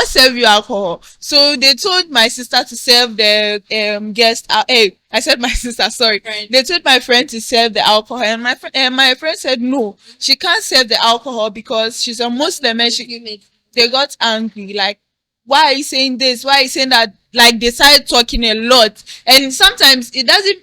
serve you alcohol. So they told my sister to serve the guest. Hey, I said my sister. Sorry. Friend. They told my friend to serve the alcohol, and my friend said no, she can't serve the alcohol because she's a Muslim, and they got angry. Like, why are you saying this? Why are you saying that? Like, they started talking a lot, and sometimes it doesn't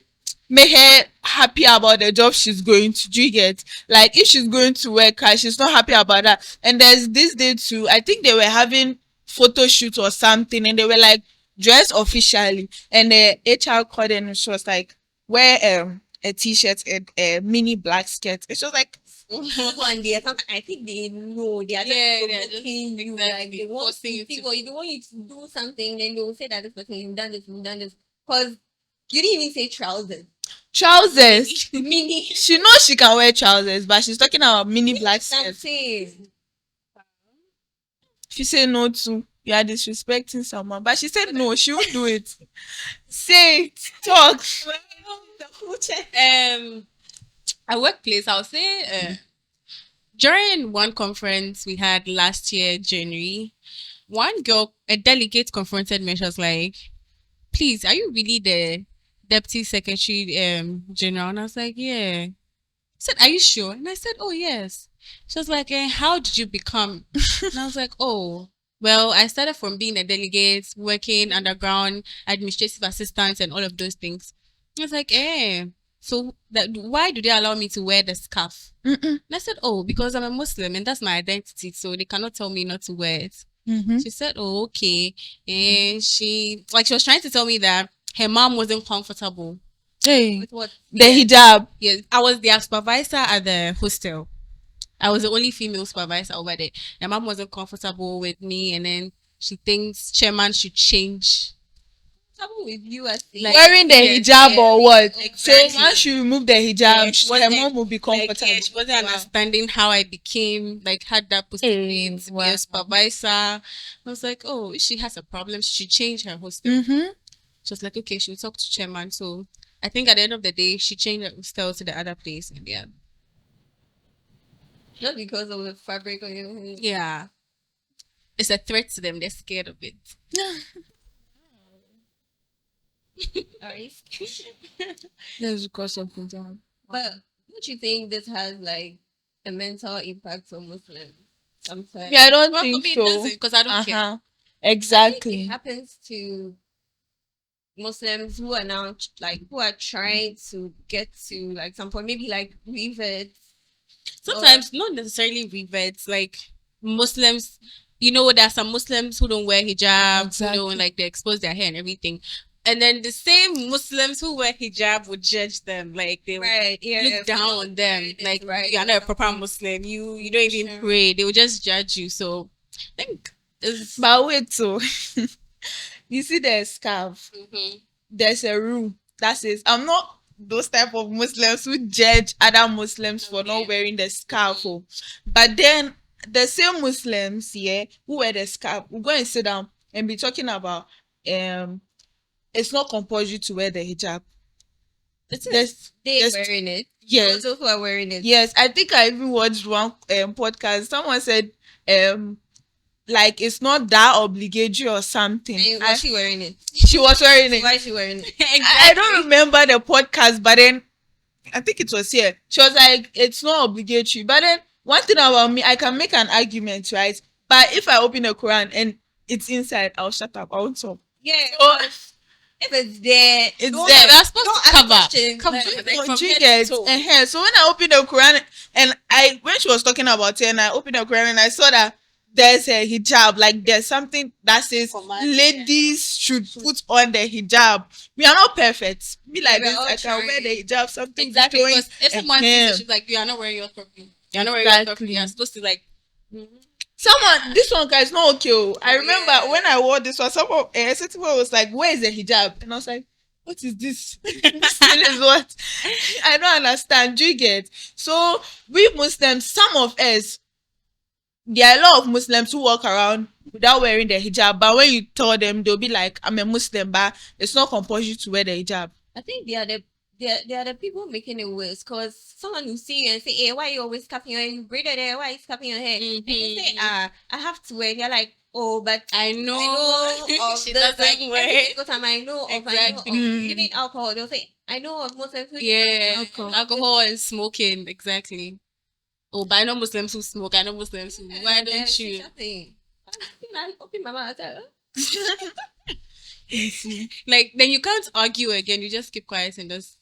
make her happy about the job she's going to do. You get, like, if she's going to work and she's not happy about that. And there's this day too, I think they were having photo shoot or something, and they were like dressed officially, and the HR called in and she was like, wear a t-shirt and a mini black skirt. And she was like, One day, I think they know they are just provoking you, like they want forcing to you think, to- or they want you to do something, then they will say that this person you've done this, because you didn't even say trousers. mini. She knows she can wear trousers, but she's talking about mini black skirt. Something. She said no to, you are disrespecting someone, but she said no, she won't do it. Say it, talk. At workplace, I'll say during one conference we had last year, January, one girl, a delegate, confronted me. She was like, please, are you really the deputy secretary general? And I was like, yeah. I said, are you sure? And I said, oh, yes. She was like, how did you become? And I was like, oh, well, I started from being a delegate, working underground, administrative assistant, and all of those things. I was like, so why do they allow me to wear the scarf? And I said, oh, because I'm a Muslim and that's my identity, so they cannot tell me not to wear it. She said, oh, okay. And she was trying to tell me that her mom wasn't comfortable Hey, with what the hijab. Yes, I was their supervisor at the hostel. I was the only female supervisor over there. My mom wasn't comfortable with me, and then she thinks chairman should change. Trouble with you, I think. Like, Wearing the yes, hijab or what? exactly. So once you remove the hijab, her mom will be comfortable. She wasn't understanding how I became, had that position to be a supervisor. I was like, oh, if she has a problem, she should change her hostel. She was like, okay, she'll talk to chairman. So I think at the end of the day, she changed her hostel to the other place. And yeah. Not because of the fabric on your head. Yeah. It's a threat to them. They're scared of it. Alright. That's because of hijab. But don't you think this has like a mental impact on Muslims sometimes? Yeah, I don't Well, think for me, it so. doesn't, because I don't care. I think Exactly. it happens to Muslims who are now who are trying to get to like some point, maybe like reverts. Sometimes not necessarily reverts, like Muslims. You know, there are some Muslims who don't wear hijab, Exactly. who don't they expose their hair and everything. And then the same Muslims who wear hijab would judge them, like they would Right, yeah, look down on them, like right. you're not a proper Muslim. You don't even pray. They will just judge you. So I think it's But wait, so you see the scarf. There's a rule that says I'm not those type of Muslims who judge other Muslims for not wearing the scarf. Oh. But then the same Muslims, who wear the scarf, will go and sit down and be talking about it's not compulsory to wear the hijab. They're wearing it. Yes. Those who are wearing it. Yes, I think I even watched one podcast. Someone said like it's not that obligatory or something. And was she wearing it? She was wearing it. Why is she wearing it? I don't remember the podcast, but then I think it was here. She was like, it's not obligatory. But then one thing about me, I can make an argument, right? But if I open the Quran and it's inside, I'll shut up. I won't talk. Yeah. So, if it's there, it's don't- there. we're supposed to cover. Like, From do you head get? to toe. So when I opened the Quran and when she was talking about it, and I opened the Quran and I saw that there's a hijab, like there's something that says ladies should put on the hijab. We are not perfect. Me like We're this, all I can wear the hijab. Something Exactly, showing because if a someone hair. sees it, she's like, you are not wearing yours properly. You are not wearing yours Exactly. properly. You're supposed to Someone, this one guy is not okay. Oh. I remember Yeah. when I wore this one, someone was like, "Where is the hijab?" And I was like, "What is this? This is what I don't understand." Do you get? So we Muslims, some of us, there are a lot of Muslims who walk around without wearing the hijab, but when you tell them, they'll be like, "I'm a Muslim, but it's not compulsory to wear the hijab." I think they are the people making it worse, because someone will see you and say, "Hey, why are you always cupping your hair? You braided hair, why are you cupping your hair?" And you say, "I have to wear." They're like, oh, but I know. I know of She this, doesn't like wear every it. single time I know of, Exactly. even alcohol. They'll say, I know of Muslims who Yeah, Alcohol. alcohol and smoking, exactly. Oh, but I know Muslims who smoke. I know Muslims who. Why and then don't she's you? just saying, I open my mouth. I said, "Huh?" Like then you can't argue again. You just keep quiet and just.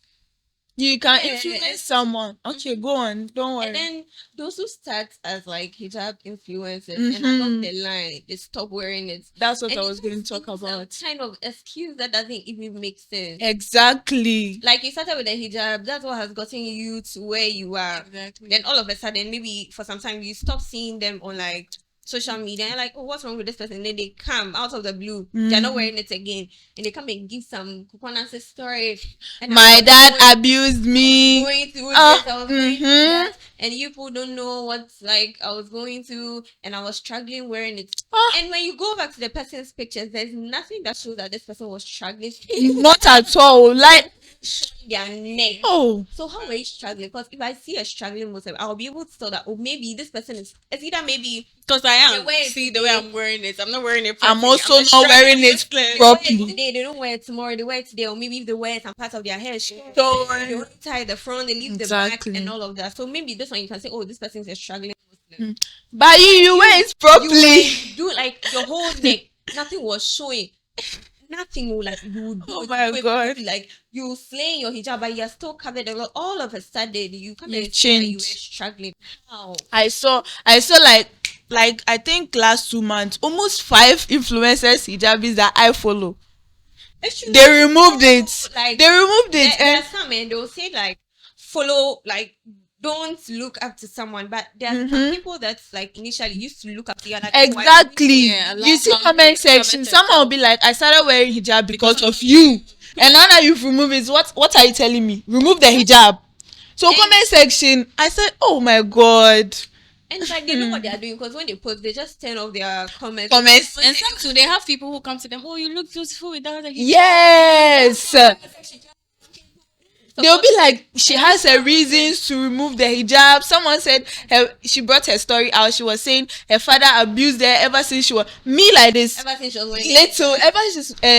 You can Yeah, influence someone. Okay, go on. Don't worry. And then those who start as like hijab influencers and along the line they stop wearing it. That's what And I you was going to just talk use some about. kind of excuse that doesn't even make sense. Exactly. Like you started with the hijab, that's what has gotten you to where you are. Exactly. Then all of a sudden, maybe for some time, you stop seeing them on like social media. And you're like, oh, what's wrong with this person? And then they come out of the blue. They're not wearing it again. And they come and give some coconut story. And I My was dad going- abused me. going through Oh, this, I was going through that, and you people don't know what like I was going through, and I was struggling wearing it. Ah. And when you go back to the person's pictures, there's nothing that shows that this person was struggling. Not at all. Like, Showing their neck. oh, So how were you struggling? Because if I see a struggling Muslim, I'll be able to tell that, oh, maybe this person is. It's either maybe Because I am. The way See the way I'm wearing it. I'm not wearing it. I'm properly. also a not wearing struggling it Muslim. they wear it properly. today, they don't wear it tomorrow, they wear it today, or maybe if they wear some part of their hair, So, they only tie the front, they leave the Exactly. back, and all of that. So maybe this one you can say, oh, this person is a struggling Muslim. but you wear it properly. You do like your whole neck, nothing was showing. Nothing will like you would do. Oh it my so God. Like you slay your hijab, but you're still covered a lot. All of a sudden, you come You and say that you were changed. struggling. How? I saw like I think last 2 months, almost 5 influencers hijabis that I follow. Actually, They removed it. Like They removed there it. are And some and they'll say like follow, like don't look up to someone, but there are some people that like initially used to look up to you. Like, oh, I exactly. Yeah, You see last comment month, section. commented Someone will be like, I started wearing hijab because of you. And now that you've removed it, what are you telling me? Remove the hijab. So And- comment section, I said, oh my God. And it's like they know what they are doing because when they post, they just turn off their comments. Comments. And some too, they have people who come to them. Oh, you look beautiful without a hijab. Yes. They'll be like, she has her reasons to remove the hijab. Someone said she brought her story out. She was saying her father abused her ever since she was me like this. Ever since she was wearing Little,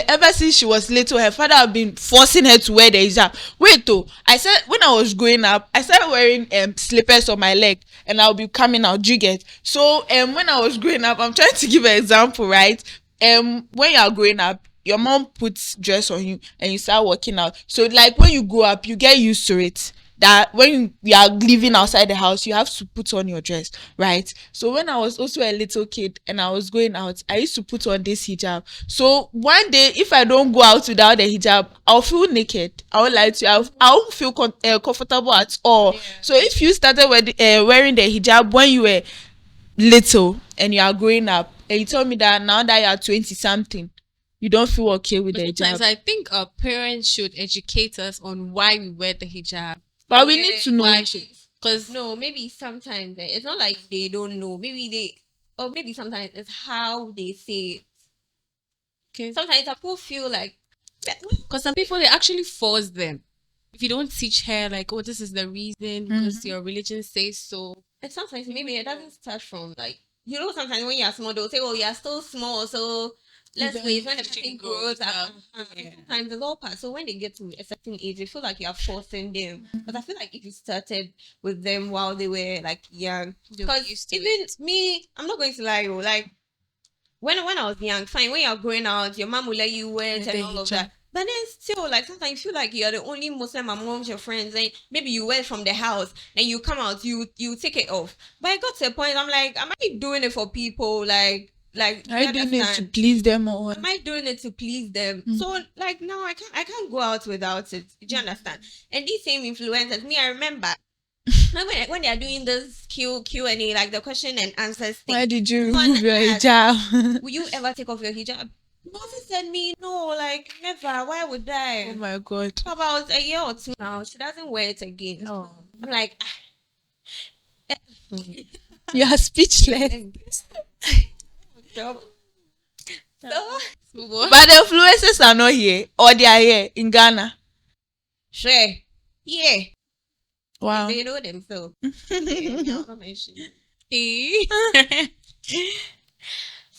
ever since she was little, her father had been forcing her to wear the hijab. Wait, though, I said when I was growing up, I started wearing slippers on my leg, and I'll be coming out. Do you get? So when I was growing up, I'm trying to give an example, right? When you are growing up, your mom puts dress on you and you start working out. So like when you grow up, you get used to it. That when you are living outside the house, you have to put on your dress, right? So when I was also a little kid and I was going out, I used to put on this hijab. So one day, if I don't go out without the hijab, I'll feel naked. I won't lie to you. I won't feel comfortable at all. So if you started wearing the hijab when you were little and you are growing up, and you told me that now that you are 20 something, you don't feel okay with the Sometimes hijab. I think our parents should educate us on why we wear the hijab. But we need to know. Why? Because No, maybe sometimes it's not like they don't know. Or maybe sometimes it's how they say it. okay. Sometimes people feel like Because some people they actually force them. If you don't teach her like, oh, this is the reason because your religion says so. and sometimes maybe it doesn't start from like sometimes when you're small they'll say, oh, you're still small, so let's then wait when the teaching person grows grows up. up. Yeah. Sometimes it's all part. So when they get to a certain age, they feel like you're forcing them. But I feel like if you started with them while they were like young, They'll be because used to even me, I'm not going to lie, you like when I was young, fine, when you're growing out, your mom will let you wear it With and the all of hijab. that. But then still, like sometimes you feel like you're the only Muslim amongst your friends, and maybe you wear it from the house and you come out, you take it off. But I got to a point, I'm like, am I doing it for people? Like Are you you doing it to understand? please them or what? Am I doing it to please them? So like no, I can't go out without it. Do you understand? And these same influencers, me, I remember when they are doing this Q&A, like the question and answers thing. Why did you Someone remove your asked, hijab? will you ever take off your hijab? Moses said me, no, like never. Why would I? Oh my God. About a year or two now, she doesn't wear it again. Oh. I'm like, You are speechless. so Move on. But the influencers are not here, or they are here in Ghana. sure, yeah, Wow. they know themselves. Yeah, I'm not mentioning. Eh?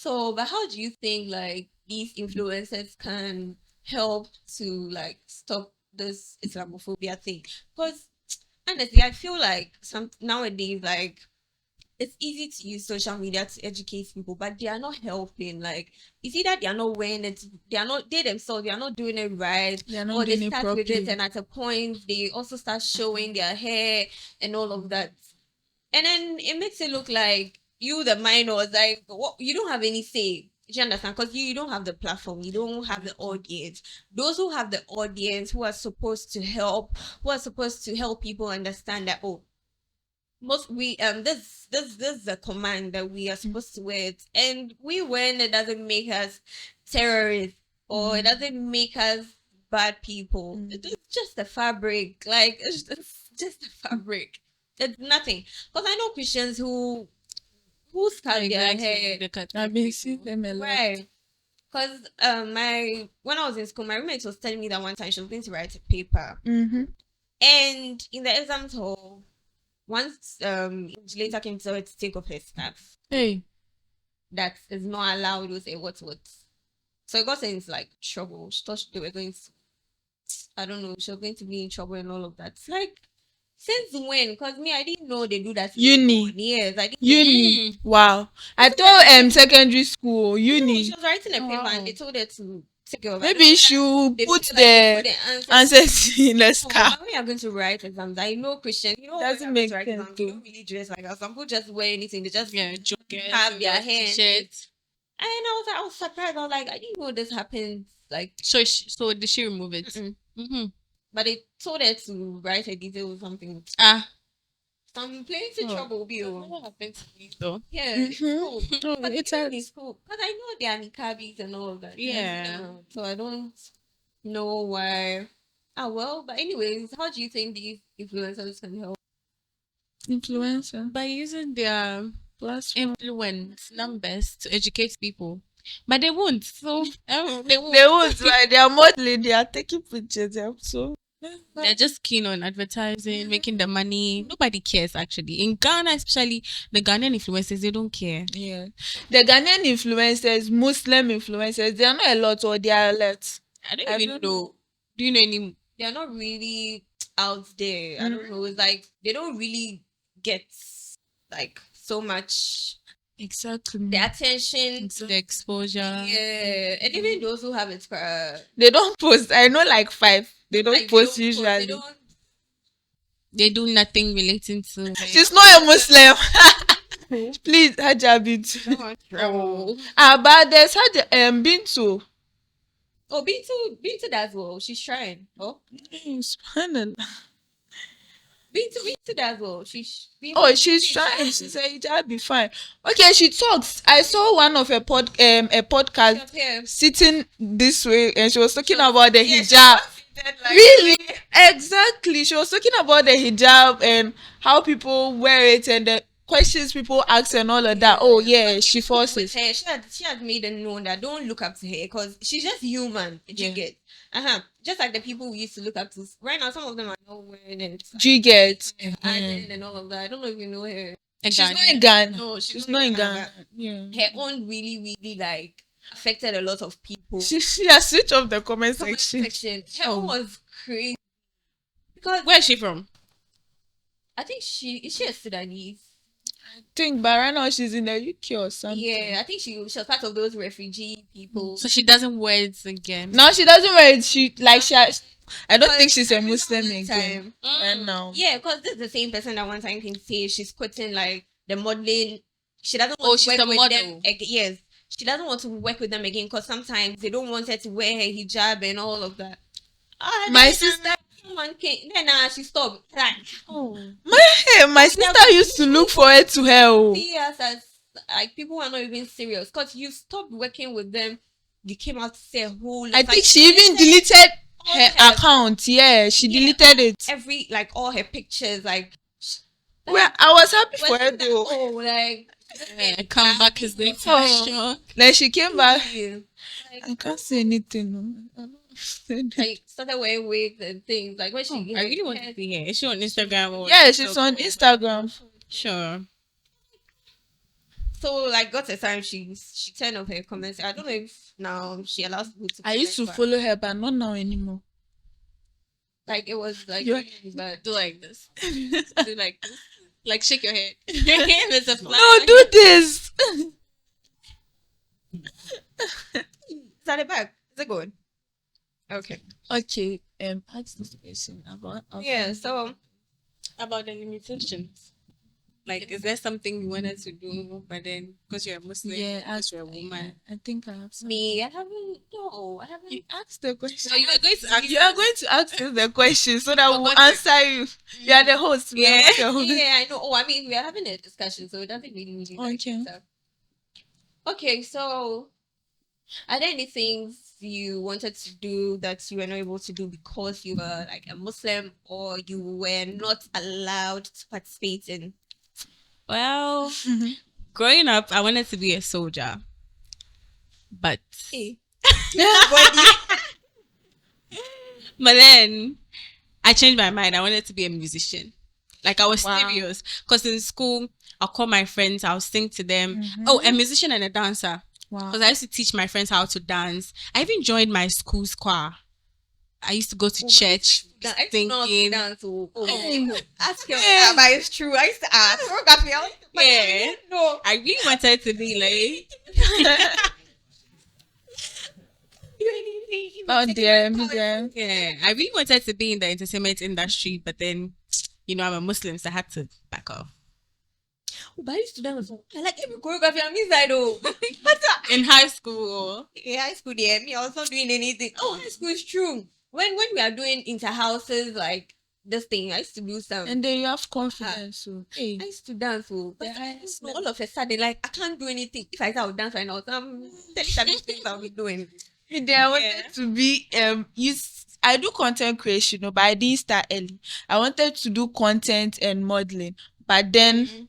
So, but how do you think like these influencers can help to like stop this Islamophobia thing? Because honestly, I feel like some nowadays like it's easy to use social media to educate people, but they are not helping. Like it's either they are not wearing it, they themselves they are not doing it right, They are not or they doing it start with it properly. and at a point they also start showing their hair and all of that. And then it makes it look like you, the minors, like what you don't have any say. Do you understand? Because you don't have the platform, you don't have the audience. Those who have the audience, who are supposed to help, who are supposed to help people understand that most we this is a command that we are supposed to wear it, and we wearing it doesn't make us terrorists or it doesn't make us bad people. It's just a fabric, like it's just a fabric. It's nothing. Because I know Christians who scan their hair, I've been seeing them a lot. right? Because my when I was in school, my roommate was telling me that one time she was going to write a paper, Mm-hmm. and in the exam hall, once later came to her to take off her scarf, Hey, that is not allowed to say what. So it got her into like trouble. She thought they were going to, I don't know, she was going to be in trouble and all of that. It's like, since when? Because me, I didn't know they do that. Uni. Yes, I didn't. Uni. Wow. I thought secondary school, No, uni. she was writing a paper wow. and they told her to take it over. Maybe she should They put feel like the they put answers in the Oh, scarf. but when you're going to write exams, I know Christian, you know, Doesn't when you're going make to write sense exams, you though. don't really dress like us. Some people just wear anything. They just Jokers, have their hair. shit. And I was surprised. I was like, I didn't know this happens. Like, So did she remove it? mm-mm. Mm-hmm. But they told her to write a detail or something. Ah, Some plenty Oh. trouble, Bill. what happened to me though? Yeah, Mhm. it's cool. Oh, But it's it's cool. Because I know they are niqabis and all of that. Yeah. So I don't know why. Ah, well, but anyways, how do you think these influencers can help? influencer. By using their Plus, influence numbers to educate people. But they won't. So they won't. they would, right? They are modeling, they are taking pictures. So They're just keen on advertising, making the money. Nobody cares actually. In Ghana, especially the Ghanaian influencers, they don't care. yeah, the Ghanaian influencers, Muslim influencers, they are not a lot, or they are a lot. I don't I even don't know. Do you know any? They're not really out there. I don't know. It's like they don't really get like so much Exactly. the attention. The exposure. Yeah, and even those who have it, They don't post. I know like 5. They don't like post they usually. don't. They do nothing relating to. She's not a Muslim. Please, Hijab it. Oh. But there's Bintu. Oh, Bintu does well. She's trying. Oh, Subhanallah. Bintu does well. She's She's trying. She said hijab be fine. Okay, she talks. I saw one of a podcast up here. sitting this way, and she was talking She was- about the yeah, she hijab. was seated like- Really? Exactly. She was talking about the hijab and how people wear it and the questions people ask and all of that. Oh yeah, she With forces. her, she had made it known that don't look up to her because she's just human. Do you Yeah. get? Just like the people we used to look up to. Right now, some of them are not wearing it. Do you get? Ireland and all of that. I don't know if you know her. She's not in Ghana. No, She's not in Ghana. but Yeah. Her own really like affected a lot of people. She has switched off the comment Comment section. section. Her Oh. own was crazy because Where is she from? I think she a Sudanese. Think, but right now she's in the UK or something. Yeah, I think she was part of those refugee people. So she doesn't wear it again. Now she doesn't wear it. I don't think she's a Because Muslim one again. time- Right now. Yeah, because this is the same person that one time can say she's quitting like the modeling. She doesn't want to she's work a with model. them. Yes, she doesn't want to work with them again because sometimes they don't want her to wear her hijab and all of that. My Then, sister- someone came. Then she stopped. Like, My sister used to look forward to her. Oh. see us as like people who are not even serious because you stopped working with them. You came out to say a whole lot. I Like, think she even deleted all her account. Yeah, she Yeah. deleted it. every like all her pictures. Like, Well, I was happy for her wasn't that- though. oh, like Come back is the Oh. shock. Then she came back. like, I can't say anything. No. I don't say that. like started wearing wigs and things. Like when she, I really want to see her. Is she on Instagram or Yeah, she's on Instagram. Sure. So like got a time she turned off her comments. I don't know if now she allows people to I used to comment, but, follow her, but not now anymore. like it was like You're- but Do like this. Do like this. Like shake your head. There's a fly. No, do this. is that it back? Is it good? Okay. Okay. Ask this question about. Yeah, so About the limitations. Like, is there something you wanted to do, but then because you're a Muslim, Yeah, because you're a woman? I think I have some. me, I haven't You asked the question. So you are going to ask. You are going to ask us the question so that we'll Forgot it. answer you. You are the host. We are Yeah. not the host. yeah, I know. Oh, I mean, we are having a discussion, so it doesn't really need Okay. Okay, so are there any things you wanted to do that you were not able to do because you were like a Muslim or you were not allowed to participate in? Well, growing up, I wanted to be a soldier, but Hey. but then I changed my mind. I wanted to be a musician. Like I was Wow. serious because in school I'll call my friends, I'll sing to them. Oh, a musician and a dancer. Wow. Because I used to teach my friends how to dance. I even joined my school's choir. I used to go to church I used to not singing. dance. Oh. Ask your Yeah. but it's true. I used to ask. Yeah. No. I really wanted to be like, Oh dear, me dear. yeah, I really wanted to be in the entertainment industry, but then, you know, I'm a Muslim, so I had to back off. But I used to dance. I like every choreography on me side though. In high school, Yeah, high school, yeah. Me, I was not doing anything. Oh, high school is true. When we are doing inter-houses, like this thing, I used to do some. And then you have confidence. So, hey. I used to dance, but The highest so all of a sudden, like I can't do anything. If I say I would dance right now, some things I'll be doing. Me dear, I wanted to be I do content creation, but I didn't start early. I wanted to do content and modeling, but then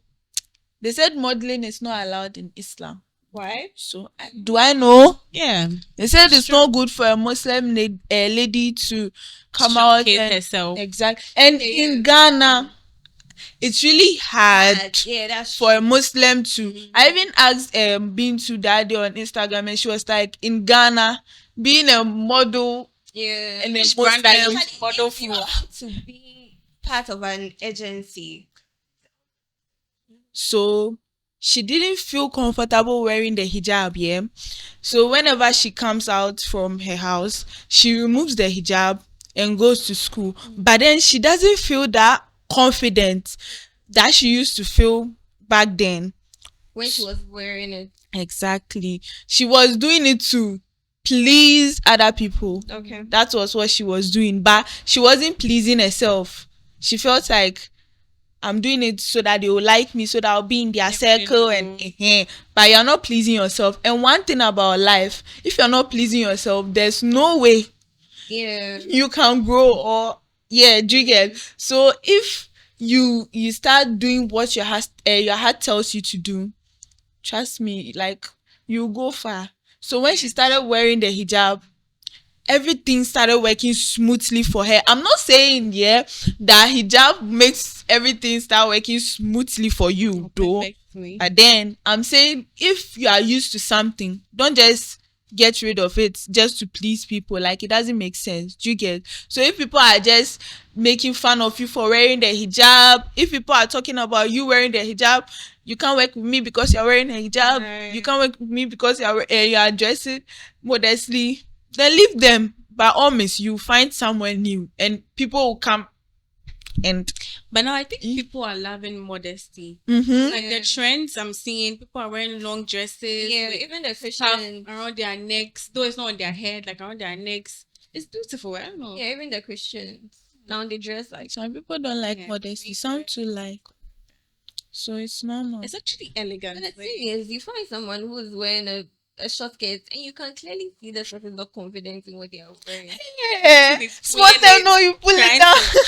they said modeling is not allowed in Islam. Why? So do I know? yeah, They said it's not good for a Muslim lady to come out showcase and herself. exactly. And in Ghana, it's really hard Yeah, that's for a Muslim to. I even asked Bintu that day on Instagram, and she was like, in Ghana, being a model yeah. and a Which brand are you Muslim, model If you for? want to be part of an agency. so she didn't feel comfortable wearing the hijab, yeah. So whenever she comes out from her house, she removes the hijab and goes to school. But then she doesn't feel that confident that she used to feel back then. When she was wearing it. Exactly. She was doing it to please other people. Okay. That was what she was doing, but she wasn't pleasing herself. She felt like, I'm doing it so that they will like me, so that I'll be in their circle and but you're not pleasing yourself. And one thing about life, if you're not pleasing yourself, there's no way Yeah. you can grow or do you get? So if you start doing what your heart tells you to do, trust me, like you go far. So when she started wearing the hijab, everything started working smoothly for her. I'm not saying that hijab makes everything start working smoothly for you though. Perfectly. But then I'm saying if you are used to something, don't just get rid of it just to please people. Like it doesn't make sense. Do you get? So if people are just making fun of you for wearing the hijab, if people are talking about you wearing the hijab, you can't work with me because you're wearing a hijab. Right. You can't work with me because you are dressing modestly. Then leave them. By all means, you find someone new, and people will come. And But now I think people are loving modesty. mhm. Like the trends I'm seeing, people are wearing long dresses. Yeah, with even the stuff Christians. around their necks, though it's not on their head, like around their necks. It's beautiful. I don't know. Yeah, even the Christians. Now they dress like Some people don't like Yeah, modesty. me Some too like. So it's normal. It's actually elegant. But the Like, thing is, you find someone who's wearing a short skirt and you can clearly see the person is not confident in what they are wearing. Yeah. They Small pull time, it, no, you pull trying it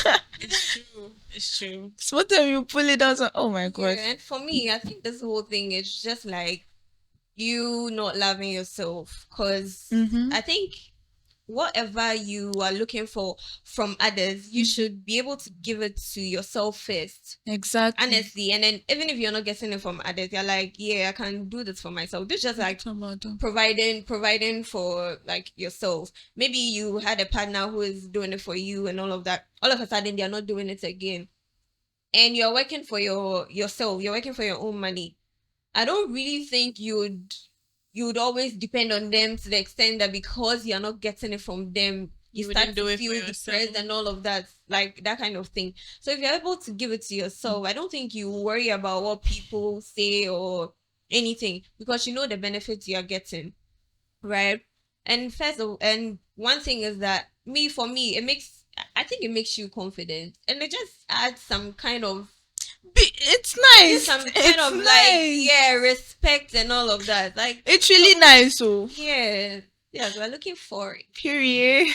down. it's true. It's true. Small time, you pull it down. So, oh my god. Yeah, and for me, I think this whole thing is just like you not loving yourself. Because Mm-hmm. I think whatever you are looking for from others, you should be able to give it to yourself first. Exactly. Honestly, and then even if you're not getting it from others, you're like, yeah, I can do this for myself. This is just like providing for like yourself. Maybe you had a partner who is doing it for you and all of that. All of a sudden they're not doing it again. And you're working for yourself, you're working for your own money. I don't really think you'd always depend on them to the extent that because you're not getting it from them, you start to feel depressed and all of that, like that kind of thing. So if you're able to give it to yourself, I don't think you worry about what people say or anything, because you know the benefits you're getting, right? And and one thing is that for me, I think it makes you confident, and it just adds some kind of It's nice. some kind It's of nice. like respect and all of that. Like It's really nice. Oh, yeah, we're looking for it. period.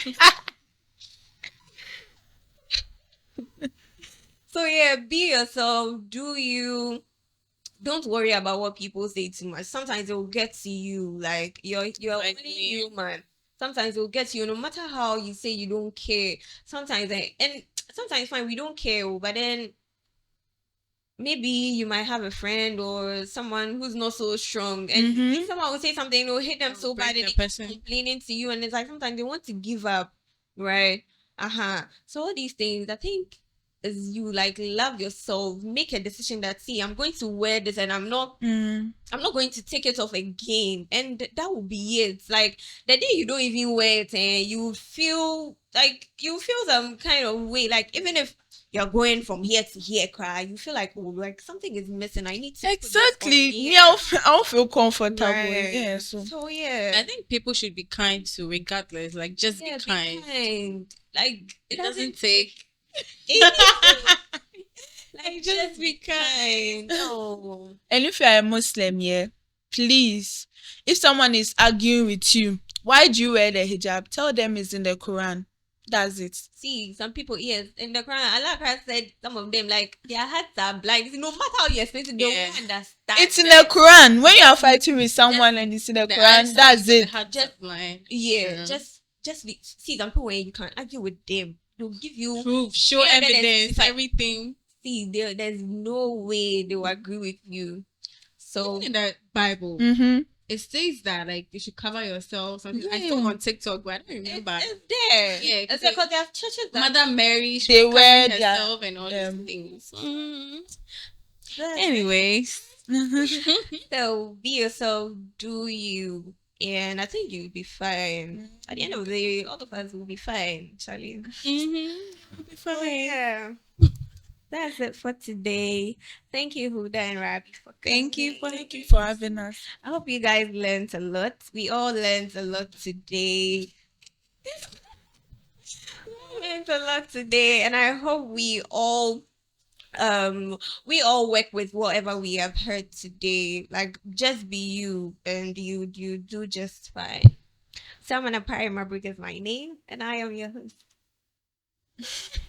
So yeah, be yourself. Don't worry about what people say too much. Sometimes it will get to you. Like you're Like only me. human. Sometimes it will get to you, no matter how you say you don't care. Sometimes and sometimes fine, we don't care, but then maybe you might have a friend or someone who's not so strong, and if someone will say something, it'll hit them so bad, and they keep complaining to you, and it's like sometimes they want to give up, right? So all these things, I think, is you like love yourself, make a decision that, see, I'm going to wear this, and I'm not going to take it off again, and that will be it. Like the day you don't even wear it, and you feel some kind of way, like even if you're going from here to here, cry, you feel like, oh, like something is missing. I need to put this on Exactly. here. Yeah, I'll feel comfortable. Right. Yeah. So So yeah, I think people should be kind to regardless. Like just yeah, be kind. Like It doesn't take anything. Like just be kind. No. and if you are a Muslim, yeah, please, if someone is arguing with you, why do you wear the hijab? Tell them it's in the Quran. That's it. See, some people, yes, in the Quran, Allah Christ said some of them, like, their hearts are blind. No matter how you explain it, they Yeah. won't understand. It's in the Quran. When you are fighting with someone and it's in the Quran, that's it. Just blind. Yeah, see, some people, when you can argue with them, they'll give you Proof, show Yeah, then evidence, it's like- everything. see, there's no way they will agree with you. So In the Bible, Mm-hmm. it says that like you should cover yourself. Something I Yeah. saw on TikTok, but I don't remember. it's there. Yeah, It's 'cause because they have churches that Mother Mary, she They was wear covering their- herself and all these things. That's- Anyways, So be yourself, do you, and I think you'll be fine. At the end of the day, all of us will be fine, Charlie. So yeah, that's it for today. Thank you, Huda and Rabi, for Thank you coming. for having us. I hope you guys learned a lot. We all learned a lot today. Learned a lot today, and I hope we all work with whatever we have heard today. Like, just be you, and you do just fine. Salman Apari Mabrik is my name, and I am your host.